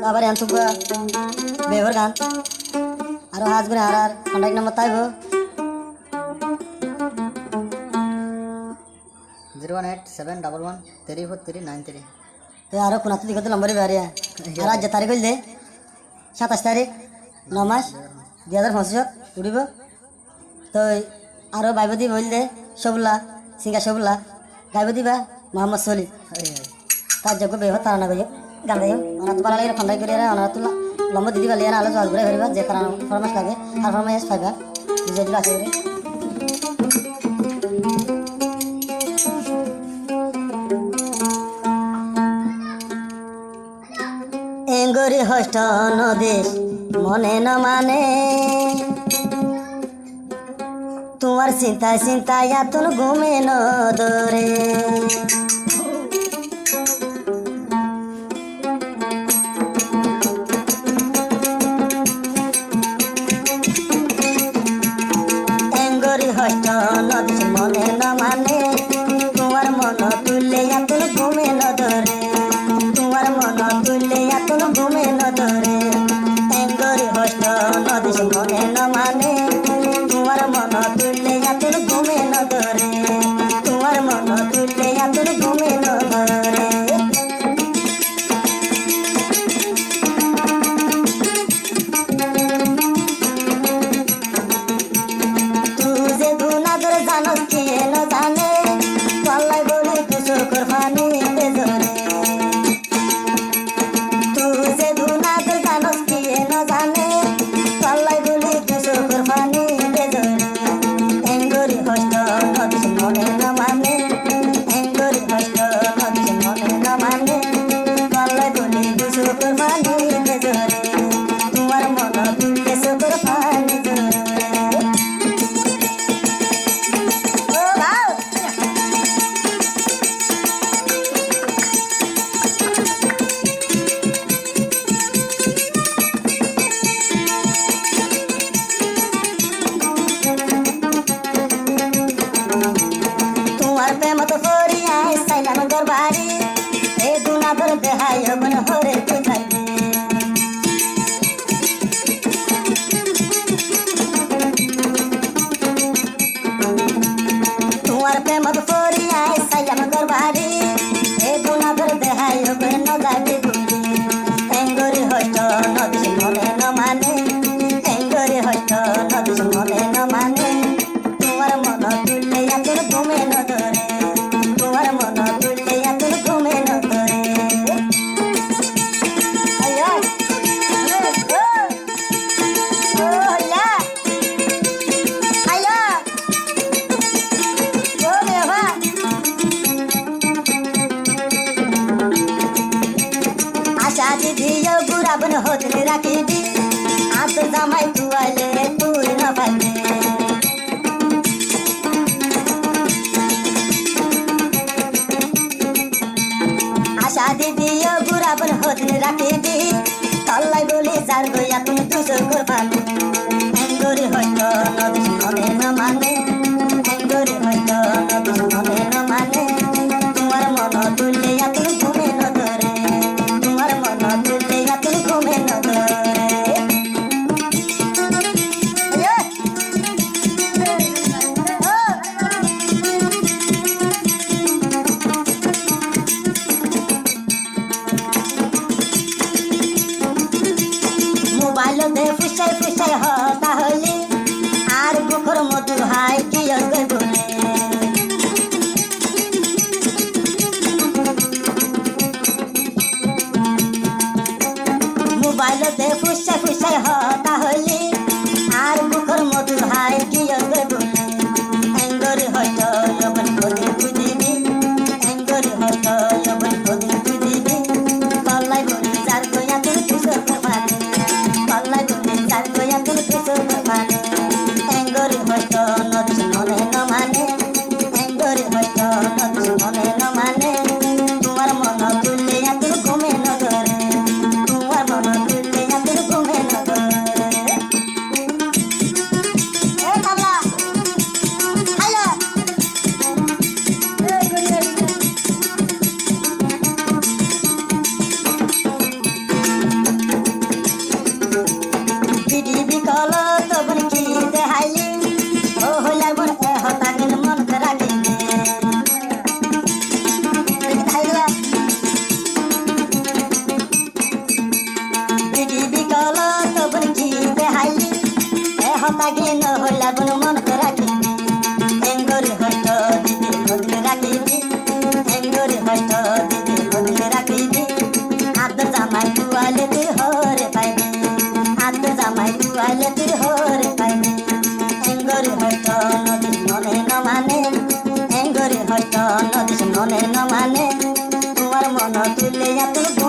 আবার এন তুবা বেহর গান আরো হাজ করে আর কন্টাক্ট নাম্বার তাইব 01871134393 তো আরো কোন তুই কত নম্বরে বাড়িয়া আর আজ তারিখ হইলে 27 তারিখ 9 মাস 2025 উড়িব তো আরো বাইবদি বললে সবুল্লা সিঙ্গা সবুল্লা গাইবদি বা মোহাম্মদ সলি তার যোগ্য বেহ তারা না গিয়ে গান গাই ওনা তো ভালো লাগে খন্ডাই করে ওনা তো লম্বা দিদি বালিয়া না আলো জল ঘুরে ফেরিবা যে কারণ ফরমাস লাগে আর ফরমাস পাইবা বুঝে দিবা আছে করে এঙ্গরি হষ্ট নদেশ মনে ন মানে তোমার চিন্তায় চিন্তায় এতন ঘুমে ন দরে এঙ্গরি হষ্ট নদেশ মনে ন মানে তোমার মন তুললে এতন ঘুমে ন দরে তোমার মন তুললে এতন ঘুমে ন দরে এঙ্গরি হষ্ট নদেশ মনে ন মানে তোমার মন তুললে এতন ঘুমে ন দরে তোমার মন তুললে এতন ঘুমে ন দরে তুই যে গুনাদের জানস কি ন জানে পাল্লাই বলে কিছু করবানি বেজরে তুই যে গুনাদের জানস কি ন জানে পাল্লাই বলে কিছু করবানি বেজরে এঙ্গরি হষ্ট নদিস মনে ন মানে এঙ্গরি হষ্ট নদিস মনে ন মানে পাল্লাই বলে কিছু করবানি বেজরে তোমার মন তুললে সুকর পানি জরে ও ভাও তোমার প্রেমত ফরিয়া সাইলাম দরবারি এ দুনা ধর দেহাই হবন হরে তুই থাকবে তোমার প্রেমত ফরিয়া সাইলাম দরবারি এ দুনা ধর দেহাই হবন ন যাবে ভুলি এঙ্গরি হষ্ট নদিস মনে ন মানে এঙ্গরি হষ্ট নদিস মনে ন মানে তোমার মন তুললে এতন ঘুমে ন ধরে তোমার মন তুললে এতন ঘুমে ন ধরে আয়া ও আয়া আয়া ও মেবা আশা দিদিও গুরাবন হোতলে রাখিবি আত জামাই তুয়ালে তুই না পাইবে আশা দিদিও গুরাবন হোতলে রাখিবি তল্লাই বলি যার গইয়া তুমি দুশো করবানি এঙ্গরি হয়তো নদিস মনে ন মানে এঙ্গরি হয়তো নদিস মনে ন মানে তোমার মন তুললে এতন ঘুমে ন ধরে তোমার মন তুললে এতন ঘুমে ন ধরে মোবাইল দে ফুসাই ফুসাই হতা হলি আর বুকর মধু হাই কি অগৈ বলে মোবাইল দে ফুসাই ফুসাই হতা হলি আর বুকর মধু হাই কি অগৈ বলে এঙ্গরি হয়ত লবণ কদি বুঝিবি এঙ্গরি হয়ত লবণ কদি বুঝিবি তল্লাই বলি যার গয়া তুই কিশোর করবানি তল্লাই বলি যার গয়া তুই কিশোর করবানি এঙ্গরি হয়ত নদিস মনে ন মানে এঙ্গরি হয়ত নদিস মনে ন মানে তোমার মন তুললে এতন ঘুমে ন ধরে তোমার মন তুললে এতন ঘুমে ন ধরে বাগি নহলা গুণ মনতে রাখিবি এঙ্গরি হয়ত দিদি মনে রাখিবি এঙ্গরি হয়ত দিদি মনে রাখিবি আদর জামাই দুয়ালে তুই হরে পাইবি আদর জামাই দুয়ালে তুই হরে পাইবি এঙ্গরি হয়ত নদী মনে ন মানে এঙ্গরি হয়ত নদী মনে ন মানে তোমার মন তুলে তুই